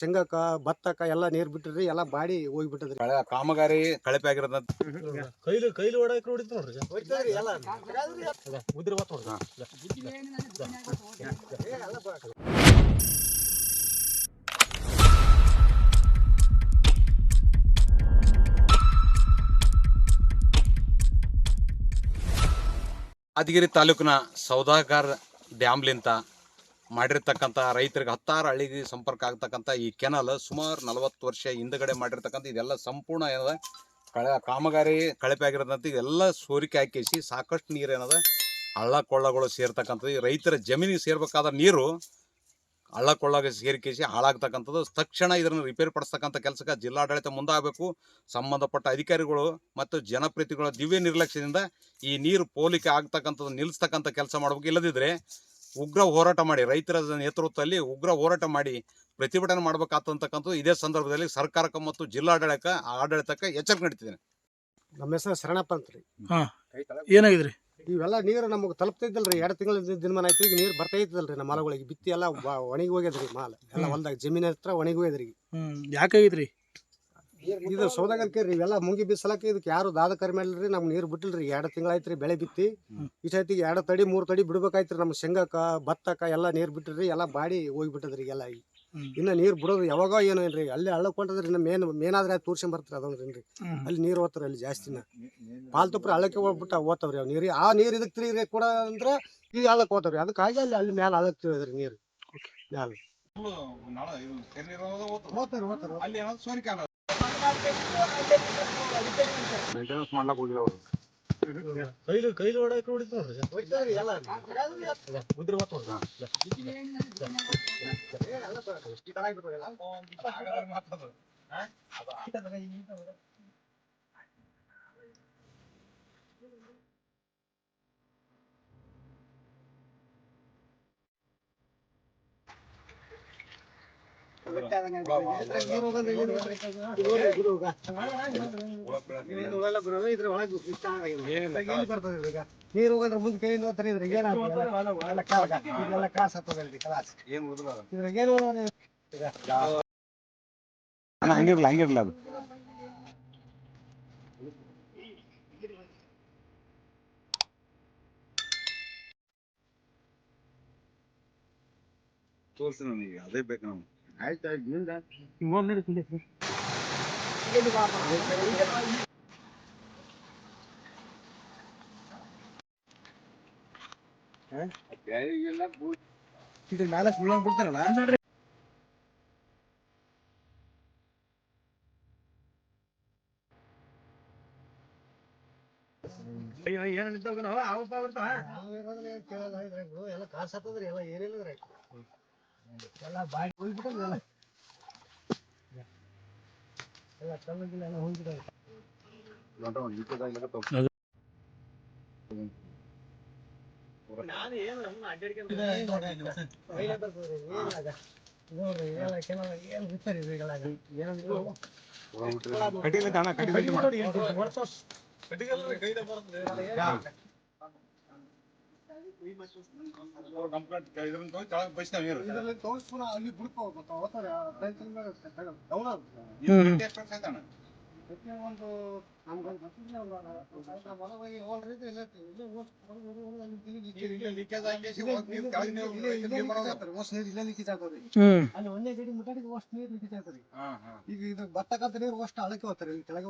ಶೇಂಗಾಕ ಭತ್ತಕ್ಕ ಎಲ್ಲ ನೀರ್ ಬಿಟ್ಟಿರಿ ಎಲ್ಲ ಬಾಡಿ ಹೋಗ್ಬಿಟ್ಟದ್ರಿ. ಕಾಮಗಾರಿ ಕಳಪೆ ಆಗಿರೋದ ಕೈಲಿ ಹೊಡಕ್ ಹೊಡಿತ ನೋಡ್ರಿ ಉದ್ರಿ ಬತ್ ನೋಡ್ರಿ. ಯಾದಗಿರಿ ತಾಲೂಕಿನ ಸೌದಾಗರ್ ಡ್ಯಾಮ್ಲಿಂತ ಮಾಡಿರ್ತಕ್ಕಂಥ ರೈತರಿಗೆ 16 ಹಳ್ಳಿಗೆ ಸಂಪರ್ಕ ಆಗ್ತಕ್ಕಂಥ ಈ ಕೆನಲ್ ಸುಮಾರು 40 ವರ್ಷ ಹಿಂದಗಡೆ ಮಾಡಿರ್ತಕ್ಕಂಥ ಇದೆಲ್ಲ ಸಂಪೂರ್ಣ ಏನದ ಕಾಮಗಾರಿ ಕಳಪೆ ಆಗಿರೋದಂತ ಇದೆಲ್ಲ ಸೋರಿಕೆ ಹಾಕಿಸಿ ಸಾಕಷ್ಟು ನೀರು ಏನದ ಹಳ್ಳ ಕೊಳ್ಳಗಳು ಸೇರ್ತಕ್ಕಂಥದ್ದು. ಈ ರೈತರ ಜಮೀನಿಗೆ ಸೇರ್ಬೇಕಾದ ನೀರು ಹಳ್ಳ ಕೊಳ್ಳಗೆ ಸೇರಿಕೆಸಿ ಹಾಳಾಗ್ತಕ್ಕಂಥದ್ದು. ತಕ್ಷಣ ಇದನ್ನು ರಿಪೇರಿ ಪಡಿಸ್ತಕ್ಕಂಥ ಕೆಲಸಕ್ಕೆ ಜಿಲ್ಲಾಡಳಿತ ಮುಂದಾಗಬೇಕು. ಸಂಬಂಧಪಟ್ಟ ಅಧಿಕಾರಿಗಳು ಮತ್ತು ಜನಪ್ರತಿನಿಧಿಗಳ ದಿವ್ಯ ನಿರ್ಲಕ್ಷ್ಯದಿಂದ ಈ ನೀರು ಪೋಲಿಕೆ ಆಗ್ತಕ್ಕಂಥದ್ದು ನಿಲ್ಲಿಸ್ತಕ್ಕಂಥ ಕೆಲಸ ಮಾಡಬೇಕು. ಇಲ್ಲದಿದ್ದರೆ ಉಗ್ರ ಹೋರಾಟ ಮಾಡಿ ರೈತರ ನೇತೃತ್ವದಲ್ಲಿ ಉಗ್ರ ಹೋರಾಟ ಮಾಡಿ ಪ್ರತಿಭಟನೆ ಮಾಡಬೇಕಾಗ್ತಕ್ಕಂಥದ್ದು. ಇದೇ ಸಂದರ್ಭದಲ್ಲಿ ಸರ್ಕಾರಕ್ಕೆ ಮತ್ತು ಆಡಳಿತಕ್ಕೆ ಎಚ್ಚರಿಕೆ ನೀಡ್ತಿದ್ದೇನೆ. ನಮ್ಮ ಹೆಸರು ಶರಣಪ್ಪ ಅಂತ್ರಿ. ಏನಾಗಿದ್ರಿ? ಇವೆಲ್ಲ ನೀರು ನಮಗೆ ತಲುಪ್ತೈತಲ್ರಿ. 2 ತಿಂಗಳ ದಿನಮಾನ ಐತಿ. ಈಗ ನೀರು ಬರ್ತೈತಲ್ರಿ. ನಮ್ಮ ಹೊಲಗಳಿಗೆ ಬಿತ್ತಿ ಎಲ್ಲ ಒಣಗಿ ಹೋಗ್ಯದ್ರಿ. ಮಾಲ್ ಎಲ್ಲ ಹೊಲ್ದಾಗ ಜಮೀನ್ ಹತ್ರ ಒಣಗಿ ಹೋಗ್ಯದ್ರಿ. ಯಾಕಾಗಿದ್ರಿ ಇದು ಸೌದಾಗರ್ಕೇರಿ ಇವೆಲ್ಲ ಮುಂಗಿ ಬಿಸಲಕ್ಕೆ ಇದಕ್ಕೆ ಯಾರು ದಾದ ಕರಿ ಮಾಡಿಲ್ರಿ. ನಮ್ಗೆ ನೀರು ಬಿಟ್ಟಿಲ್ರಿ. 2 ತಿಂಗಳ ಐತ್ರಿ ಬೆಳೆ ಬಿತ್ತಿ. ಇಷ್ಟೈತಿಗೆ 2 ತಡಿ 3 ತಡಿ ಬಿಡ್ಬೇಕಾಯ್ತ್ರಿ. ನಮ್ಮ ಶೇಂಗಾಕ ಭತ್ತಕ್ಕ ಎಲ್ಲ ನೀರು ಬಿಟ್ಟಿರಿ ಎಲ್ಲ ಬಾಡಿ ಹೋಗ್ಬಿಟ್ಟದ್ರಿ. ಎಲ್ಲ ಇನ್ನ ನೀರು ಬಿಡೋದು ಯಾವಾಗ ಏನೋ ಏನ್ರಿ. ಅಲ್ಲಿ ಹಳ್ಳಕೊಂಡ್ರಿ. ಇನ್ನ ಮೇನಾದ್ರೆ ತೋರ್ಸ್ಕೊಂಡ್ ಬರ್ತಾರೆ ಅದೊಂದ್ರಿ. ಅಲ್ಲಿ ನೀರು ಓದ್ತಾರ ಅಲ್ಲಿ ಜಾಸ್ತಿನ ಪಾಲ್ತುಪ್ರಿ ಹಳ್ಳಕ್ಕೆ ಹೋಗ್ಬಿಟ್ಟು ಓದ್ತಾವ್ರಿ. ಅವ್ ನೀರು ಆ ನೀರು ಇದಕ್ಕೆ ತಿರುಗಿ ಕೂಡ ಅಂದ್ರೆ ಈಗ ಹಳ್ಳಕ್ಕೆ ಹೋಗ್ತಾವ್ರಿ. ಅದಕ್ಕಾಗಿ ಅಲ್ಲಿ ಮ್ಯಾಲ ಹಳ್ಳಕ್ಕೆ ತಿಳಿದ್ರಿ ನೀರು ಮ್ಯಾಲ ಕೈಲಿ ಹೊಡಕ್ ಹೊಡಿತ ನೋಡ್ರಿ ಉದ್ರಿ ಬತ್ ನೋಡ್ರಿ. ನೀರು ಹೋಗಂದ್ರೆ ಮುಂದೆ ಕೈಯಿಂದ ಹೋಗ್ತಾರೆ. ಇದ್ರಾಗ ಏನಾಗ್ತದೆ ಕಾಸು ಹತ್ತದ್ರಿ. ಕಲಾಸ್ ಇದ್ರಾಗ ಏನು ಹಂಗಿರ್ಲ ಅದು ತೋರಿಸಿ ನನಗೆ ಅದೇ ಬೇಕು. ನಾವು ಆಯ್ತು ಇದು ನಾಲ್ಕು ಮುಳ್ಳು ಬಿಡ್ತಾರಲ್ಲ ಎಲ್ಲ ಕಾಸು ಹತ್ತದ್ರಿ. ಎಲ್ಲ ಏನಿಲ್ಲದ್ರಿ. ಎಲ್ಲ ಬಾಯಿ ಹೋಗ್ಬಿಟ್ಟಲ್ಲ. ಎಲ್ಲ ಕಲ್ಲಿಗೆಲ್ಲ ಎಲ್ಲ ಹೋಗ್ಬಿಟ್ಟವ್ರಿ. ನಾನು ಏನು ಅಡ್ಡಾಡ್ಕೊಂಡು ನೋಡ್ರಿ ಎಲ್ಲ ಕೆಲವು ಏನು ಬಿಡ್ತಾರೆ ಅಲ್ಲಿ ಬಿಡ್ಕೋತಾರೆ. ಒಂದು ಅಲ್ಲಿ ಒಂದೇ ಗಡಿ ಮುಟ್ಟಾಡಿಗೆ ಅಷ್ಟು ನೀರು ಲೀಕೇಜ್ ಆಗ್ತದೆ. ಈಗ ಇದು ಭತ್ತಕ್ಕಂತ ನೀರು ಅಷ್ಟು ಹಳಕ್ಕೆ ಹೋಗ್ತಾರೆ. ಕೆಳಗೆ